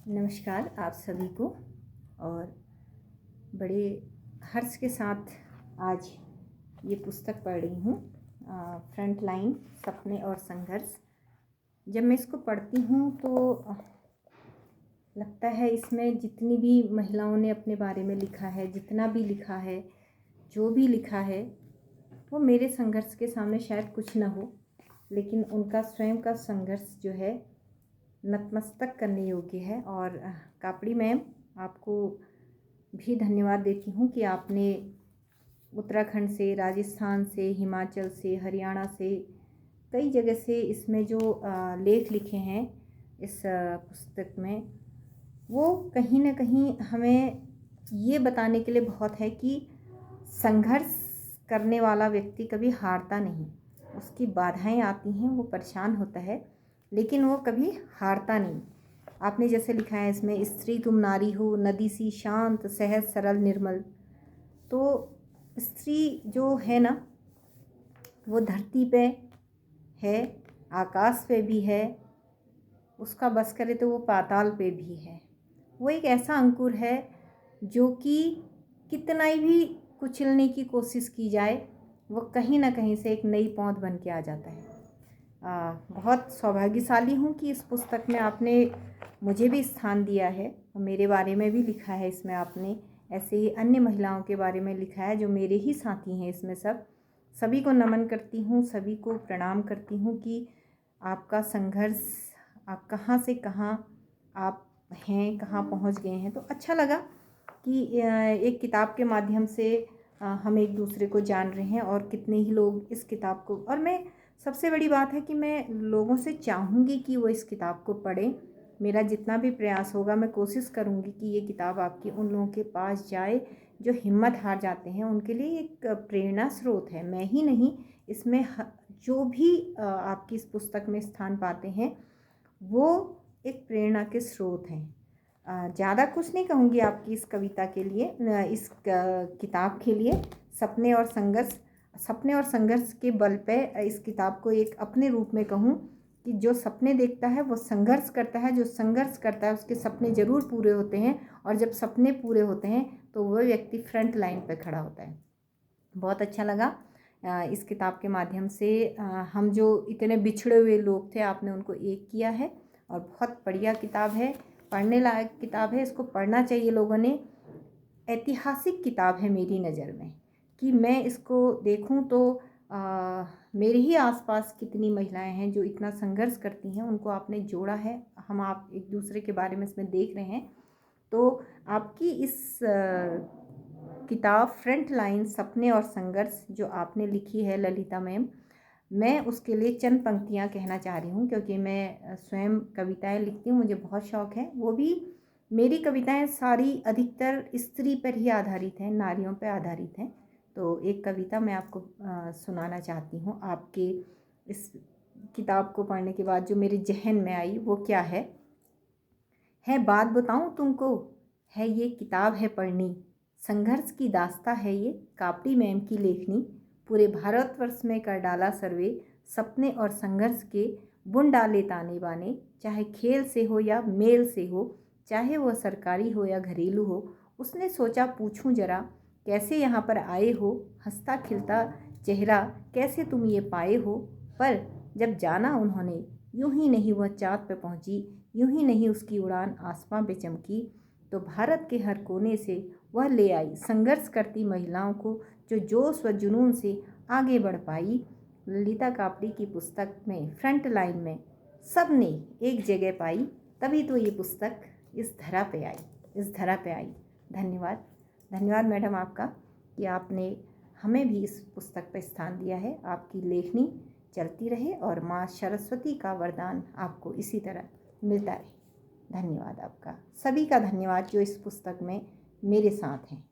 नमस्कार आप सभी को। और बड़े हर्ष के साथ आज ये पुस्तक पढ़ रही हूँ, फ्रंट लाइन सपने और संघर्ष। जब मैं इसको पढ़ती हूँ तो लगता है इसमें जितनी भी महिलाओं ने अपने बारे में लिखा है, जितना भी लिखा है, जो भी लिखा है, वो मेरे संघर्ष के सामने शायद कुछ ना हो, लेकिन उनका स्वयं का संघर्ष जो है नतमस्तक करने योग्य है। और कापड़ी मैम, आपको भी धन्यवाद देती हूँ कि आपने उत्तराखंड से, राजस्थान से, हिमाचल से, हरियाणा से, कई जगह से इसमें जो लेख लिखे हैं इस पुस्तक में, वो कहीं ना कहीं हमें ये बताने के लिए बहुत है कि संघर्ष करने वाला व्यक्ति कभी हारता नहीं। उसकी बाधाएं आती हैं, वो परेशान होता है, लेकिन वो कभी हारता नहीं। आपने जैसे लिखा है इसमें, स्त्री तुम नारी हो, नदी सी शांत सहज सरल निर्मल। तो स्त्री जो है ना, वो धरती पे है, आकाश पे भी है, उसका बस करे तो वो पाताल पे भी है। वो एक ऐसा अंकुर है जो कि कितना ही भी कुचलने की कोशिश की जाए, वो कहीं ना कहीं से एक नई पौध बन के आ जाता है। बहुत सौभाग्यशाली हूँ कि इस पुस्तक में आपने मुझे भी स्थान दिया है और मेरे बारे में भी लिखा है इसमें आपने। ऐसे ही अन्य महिलाओं के बारे में लिखा है जो मेरे ही साथी हैं इसमें। सभी को नमन करती हूँ, सभी को प्रणाम करती हूँ कि आपका संघर्ष, आप कहाँ से कहाँ आप हैं, कहाँ पहुँच गए हैं। तो अच्छा लगा कि एक किताब के माध्यम से हम एक दूसरे को जान रहे हैं और कितने ही लोग इस किताब को, और मैं सबसे बड़ी बात है कि मैं लोगों से चाहूँगी कि वो इस किताब को पढ़ें। मेरा जितना भी प्रयास होगा, मैं कोशिश करूँगी कि ये किताब आपकी उन लोगों के पास जाए जो हिम्मत हार जाते हैं। उनके लिए एक प्रेरणा स्रोत है। मैं ही नहीं, इसमें जो भी आपकी इस पुस्तक में स्थान पाते हैं वो एक प्रेरणा के स्रोत हैं। ज़्यादा कुछ नहीं कहूँगी आपकी इस कविता के लिए, इस किताब के लिए। सपने और संघर्ष के बल पे इस किताब को एक अपने रूप में कहूँ कि जो सपने देखता है वो संघर्ष करता है, जो संघर्ष करता है उसके सपने ज़रूर पूरे होते हैं, और जब सपने पूरे होते हैं तो वह व्यक्ति फ्रंट लाइन पर खड़ा होता है। बहुत अच्छा लगा इस किताब के माध्यम से। हम जो इतने बिछड़े हुए लोग थे, आपने उनको एक किया है, और बहुत बढ़िया किताब है, पढ़ने लायक किताब है। इसको पढ़ना चाहिए लोगों ने। ऐतिहासिक किताब है मेरी नज़र में, कि मैं इसको देखूं तो मेरे ही आसपास कितनी महिलाएं हैं जो इतना संघर्ष करती हैं, उनको आपने जोड़ा है। आप एक दूसरे के बारे में इसमें देख रहे हैं। तो आपकी इस किताब फ्रंट लाइन सपने और संघर्ष जो आपने लिखी है ललिता मैम, मैं उसके लिए चंद पंक्तियाँ कहना चाह रही हूँ, क्योंकि मैं स्वयं कविताएं लिखती हूँ, मुझे बहुत शौक़ है। वो भी मेरी कविताएं सारी अधिकतर स्त्री पर ही आधारित हैं, नारियों पर आधारित हैं। तो एक कविता मैं आपको सुनाना चाहती हूँ। आपके इस किताब को पढ़ने के बाद जो मेरे जहन में आई वो क्या है बात बताऊँ तुमको, है ये किताब है पढ़नी, संघर्ष की दास्ता है ये कापड़ी मैम की लेखनी। पूरे भारतवर्ष में कर डाला सर्वे, सपने और संघर्ष के बुन डाले ताने बाने। चाहे खेल से हो या मेल से हो, चाहे वह सरकारी हो या घरेलू हो, उसने सोचा पूछूं जरा, कैसे यहाँ पर आए हो, हंसता खिलता चेहरा कैसे तुम ये पाए हो। पर जब जाना उन्होंने, यूं ही नहीं वह चाँद पे पहुँची, यूं ही नहीं उसकी उड़ान आसमां पे चमकी। तो भारत के हर कोने से वह ले आई संघर्ष करती महिलाओं को, जो जोश व जुनून से आगे बढ़ पाई। ललिता कापड़ी की पुस्तक में फ्रंट लाइन में सब ने एक जगह पाई, तभी तो ये पुस्तक इस धरा पे आई। धन्यवाद मैडम आपका, कि आपने हमें भी इस पुस्तक पर स्थान दिया है। आपकी लेखनी चलती रहे और माँ सरस्वती का वरदान आपको इसी तरह मिलता रहे। धन्यवाद आपका, सभी का धन्यवाद जो इस पुस्तक में मेरे साथ हैं।